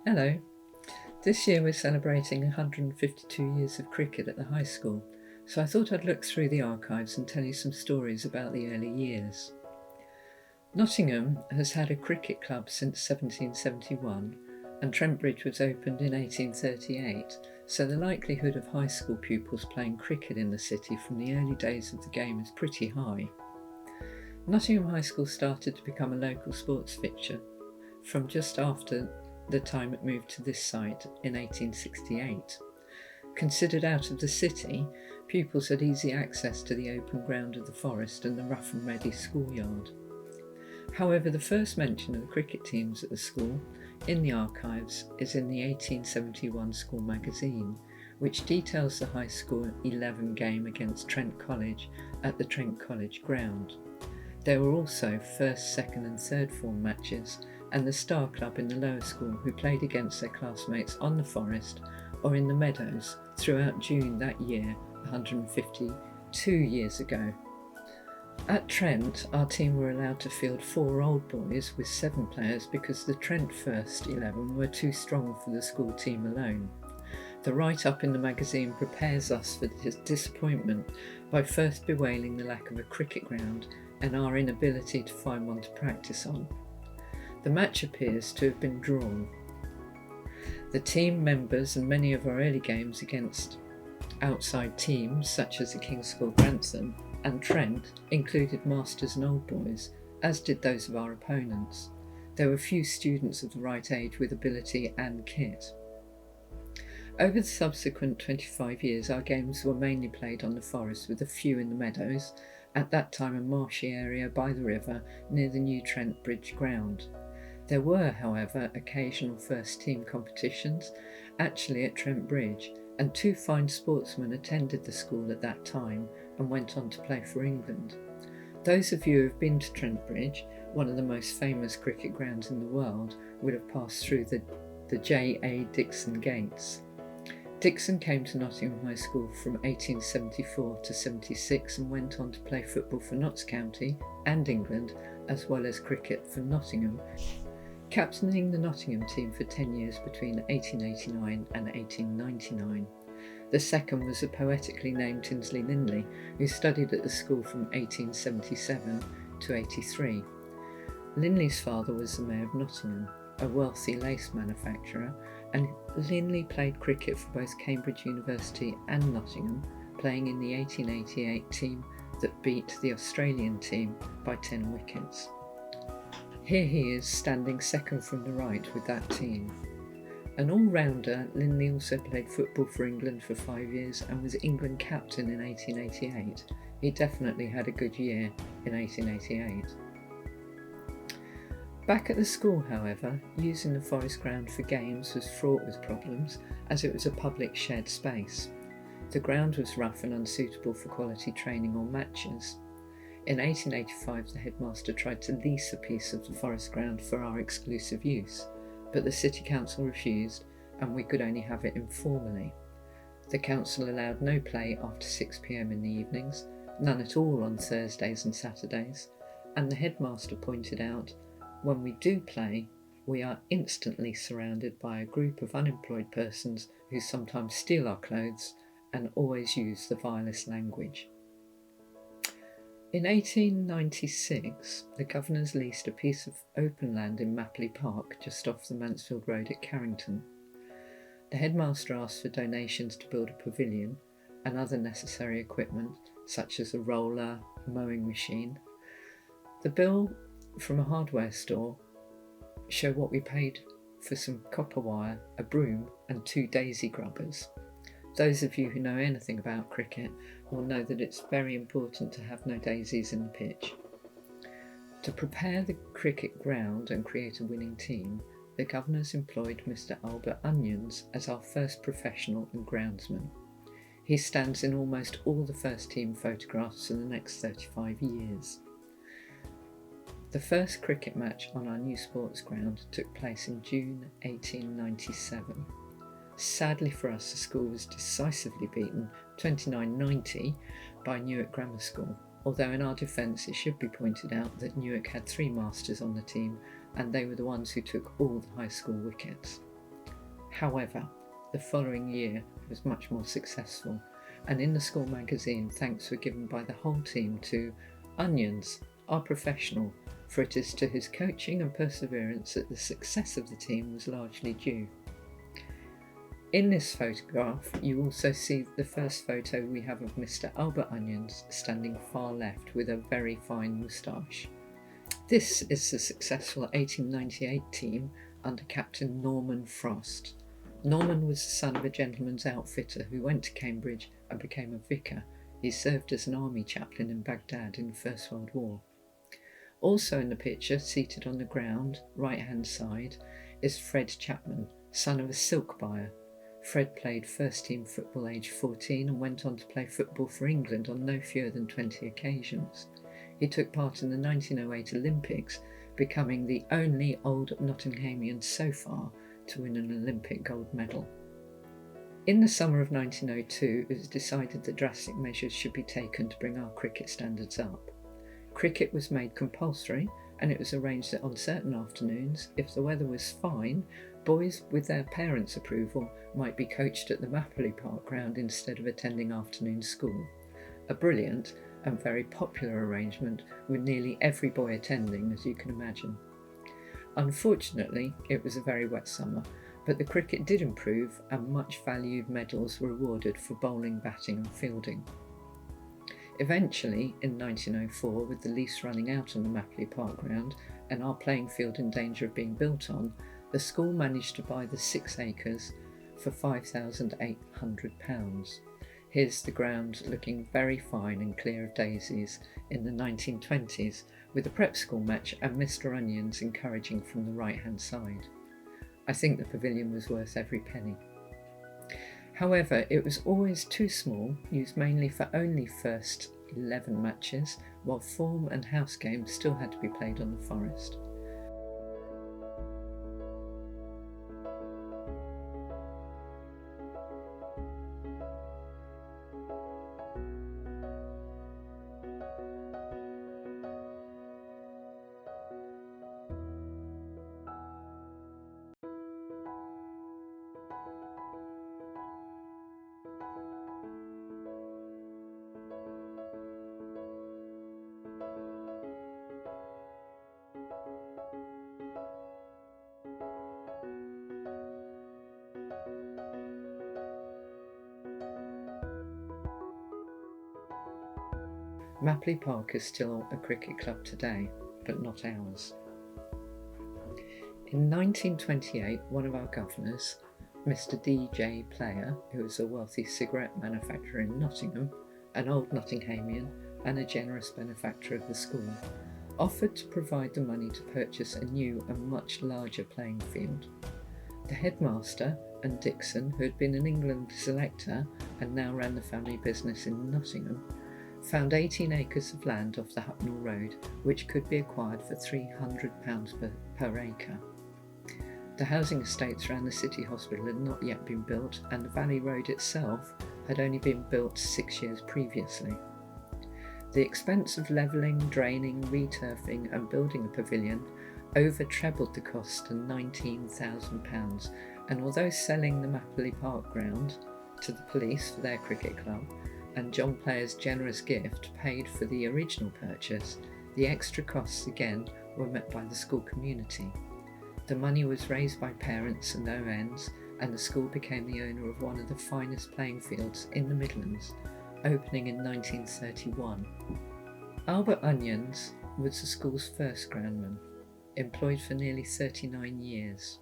Hello. This year we're celebrating 152 years of cricket at the high school, so I thought I'd look through the archives and tell you some stories about the early years. Nottingham has had a cricket club since 1771, and Trent Bridge was opened in 1838, so the likelihood of high school pupils playing cricket in the city from the early days of the game is pretty high. Nottingham High School started to become a local sports fixture from just after the time it moved to this site in 1868. Considered out of the city, pupils had easy access to the open ground of the forest and the rough and ready schoolyard. However, the first mention of the cricket teams at the school in the archives is in the 1871 school magazine, which details the high school 11 game against Trent College at the Trent College ground. There were also first, second and third form matches and the Star Club in the lower school who played against their classmates on the forest or in the meadows throughout June that year, 152 years ago. At Trent, our team were allowed to field 4 old boys with 7 players because the Trent first 11 were too strong for the school team alone. The write-up in the magazine prepares us for this disappointment by first bewailing the lack of a cricket ground and our inability to find one to practice on. The match appears to have been drawn. The team members and many of our early games against outside teams such as the King's School Grantham and Trent included masters and old boys, as did those of our opponents. There were few students of the right age with ability and kit. Over the subsequent 25 years, our games were mainly played on the forest with a few in the meadows, at that time a marshy area by the river near the new Trent Bridge ground. There were, however, occasional first-team competitions, actually at Trent Bridge, and 2 fine sportsmen attended the school at that time and went on to play for England. Those of you who have been to Trent Bridge, one of the most famous cricket grounds in the world, would have passed through the J.A. Dixon gates. Dixon came to Nottingham High School from 1874 to 76 and went on to play football for Notts County and England, as well as cricket for Nottingham, captaining the Nottingham team for 10 years between 1889 and 1899. The second was the poetically named Tinsley Linley, who studied at the school from 1877 to 83. Linley's father was the Mayor of Nottingham, a wealthy lace manufacturer, and Linley played cricket for both Cambridge University and Nottingham, playing in the 1888 team that beat the Australian team by 10 wickets. Here he is standing second from the right with that team. An all-rounder, Linley also played football for England for 5 years and was England captain in 1888. He definitely had a good year in 1888. Back at the school, however, using the forest ground for games was fraught with problems as it was a public shared space. The ground was rough and unsuitable for quality training or matches. In 1885, the headmaster tried to lease a piece of the forest ground for our exclusive use, but the City Council refused and we could only have it informally. The council allowed no play after 6 p.m. in the evenings, none at all on Thursdays and Saturdays, and the headmaster pointed out, when we do play, we are instantly surrounded by a group of unemployed persons who sometimes steal our clothes and always use the vilest language. In 1896, the governors leased a piece of open land in Maperley Park just off the Mansfield Road at Carrington. The headmaster asked for donations to build a pavilion and other necessary equipment such as a roller, mowing machine. The bill from a hardware store showed what we paid for some copper wire, a broom and 2 daisy grubbers. Those of you who know anything about cricket will know that it's very important to have no daisies in the pitch. To prepare the cricket ground and create a winning team, the governors employed Mr. Albert Onions as our first professional and groundsman. He stands in almost all the first team photographs for the next 35 years. The first cricket match on our new sports ground took place in June 1897. Sadly for us, the school was decisively beaten 29-90 by Newark Grammar School, although in our defence it should be pointed out that Newark had 3 masters on the team and they were the ones who took all the high school wickets. However, the following year was much more successful, and in the school magazine thanks were given by the whole team to Onions, our professional, for it is to his coaching and perseverance that the success of the team was largely due. In this photograph you also see the first photo we have of Mr Albert Onions standing far left with a very fine moustache. This is the successful 1898 team under Captain Norman Frost. Norman was the son of a gentleman's outfitter who went to Cambridge and became a vicar. He served as an army chaplain in Baghdad in the First World War. Also in the picture, seated on the ground, right-hand side, is Fred Chapman, son of a silk buyer. Fred played first-team football aged 14 and went on to play football for England on no fewer than 20 occasions. He took part in the 1908 Olympics, becoming the only old Nottinghamian so far to win an Olympic gold medal. In the summer of 1902, it was decided that drastic measures should be taken to bring our cricket standards up. Cricket was made compulsory, and it was arranged that on certain afternoons, if the weather was fine, boys with their parents' approval might be coached at the Maperley Park ground instead of attending afternoon school. A brilliant and very popular arrangement, with nearly every boy attending, as you can imagine. Unfortunately, it was a very wet summer, but the cricket did improve and much valued medals were awarded for bowling, batting and fielding. Eventually, in 1904, with the lease running out on the Maperley Park ground and our playing field in danger of being built on, the school managed to buy the 6 acres for £5,800. Here's the ground looking very fine and clear of daisies in the 1920s, with the prep school match and Mr Onions encouraging from the right-hand side. I think the pavilion was worth every penny. However, it was always too small, used mainly for only first 11 matches, while form and house games still had to be played on the forest. Maperley Park is still a cricket club today, but not ours. In 1928, one of our governors, Mr D.J. Player, who was a wealthy cigarette manufacturer in Nottingham, an old Nottinghamian and a generous benefactor of the school, offered to provide the money to purchase a new and much larger playing field. The headmaster and Dixon, who had been an England selector and now ran the family business in Nottingham, found 18 acres of land off the Hucknall Road, which could be acquired for £300 per acre. The housing estates around the city hospital had not yet been built, and the Valley Road itself had only been built 6 years previously. The expense of levelling, draining, returfing and building a pavilion over trebled the cost to £19,000, and although selling the Maperley Park ground to the police for their cricket club and John Player's generous gift paid for the original purchase, the extra costs again were met by the school community. The money was raised by parents and ONs, and the school became the owner of one of the finest playing fields in the Midlands, opening in 1931. Albert Onions was the school's first groundman, employed for nearly 39 years.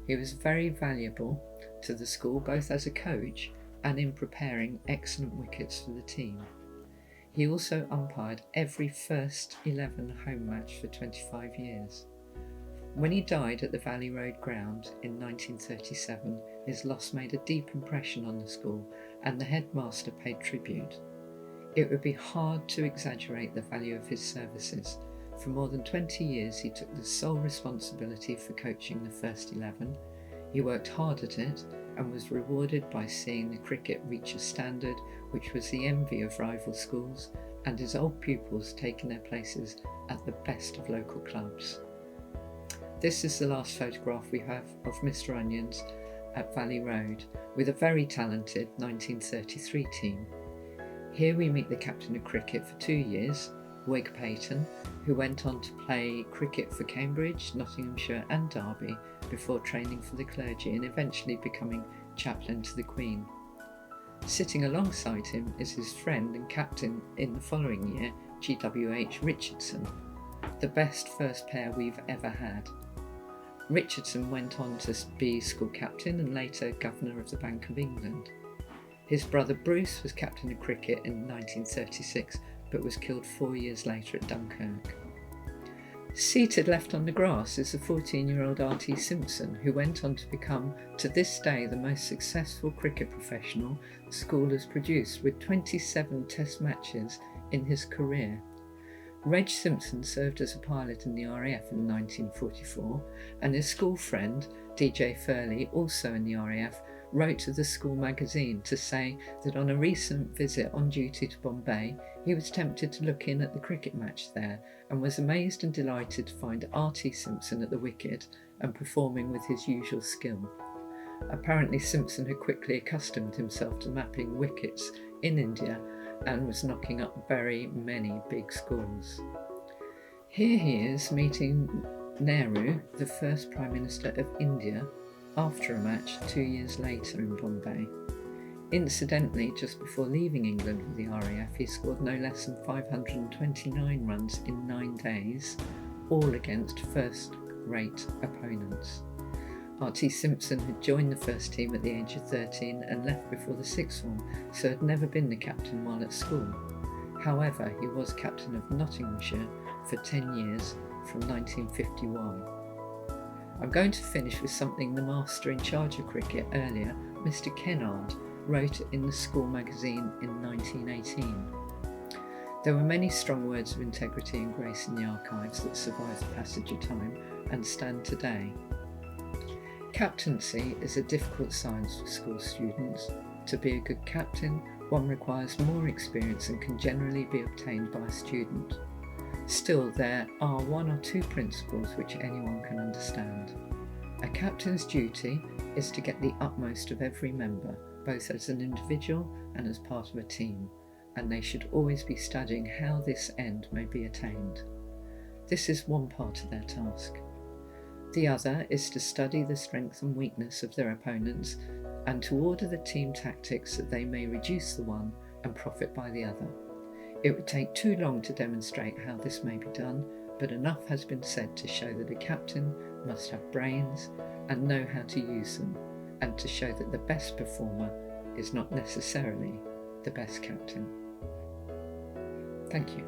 He was very valuable to the school both as a coach and in preparing excellent wickets for the team. He also umpired every first 11 home match for 25 years. When he died at the Valley Road ground in 1937, his loss made a deep impression on the school, and the headmaster paid tribute. It would be hard to exaggerate the value of his services. For more than 20 years he took the sole responsibility for coaching the first 11. He worked hard at it and was rewarded by seeing the cricket reach a standard which was the envy of rival schools, and his old pupils taking their places at the best of local clubs. This is the last photograph we have of Mr Onions, at Valley Road with a very talented 1933 team. Here we meet the captain of cricket for 2 years, Wig Peyton, who went on to play cricket for Cambridge, Nottinghamshire and Derby before training for the clergy and eventually becoming chaplain to the Queen. Sitting alongside him is his friend and captain in the following year, GWH Richardson, the best first pair we've ever had. Richardson went on to be school captain and later Governor of the Bank of England. His brother Bruce was captain of cricket in 1936 but was killed 4 years later at Dunkirk. Seated left on the grass is the 14-year-old R.T. Simpson, who went on to become, to this day, the most successful cricket professional the school has produced, with 27 test matches in his career. Reg Simpson served as a pilot in the RAF in 1944, and his school friend, DJ Furley, also in the RAF, wrote to the school magazine to say that on a recent visit on duty to Bombay, he was tempted to look in at the cricket match there and was amazed and delighted to find R.T. Simpson at the wicket and performing with his usual skill. Apparently Simpson had quickly accustomed himself to mapping wickets in India and was knocking up very many big scores. Here he is meeting Nehru, the first Prime Minister of India, after a match 2 years later in Bombay. Incidentally, just before leaving England with the RAF, he scored no less than 529 runs in 9 days, all against first-rate opponents. R.T. Simpson had joined the first team at the age of 13 and left before the sixth form, so had never been the captain while at school. However, he was captain of Nottinghamshire for 10 years from 1951. I'm going to finish with something the master in charge of cricket earlier, Mr. Kennard, wrote in the school magazine in 1918. There were many strong words of integrity and grace in the archives that survived the passage of time and stand today. Captaincy is a difficult science for school students. To be a good captain, one requires more experience and can generally be obtained by a student. Still, there are 1 or 2 principles which anyone can understand. A captain's duty is to get the utmost of every member, both as an individual and as part of a team, and they should always be studying how this end may be attained. This is one part of their task. The other is to study the strength and weakness of their opponents and to order the team tactics that they may reduce the one and profit by the other. It would take too long to demonstrate how this may be done, but enough has been said to show that a captain must have brains and know how to use them, and to show that the best performer is not necessarily the best captain. Thank you.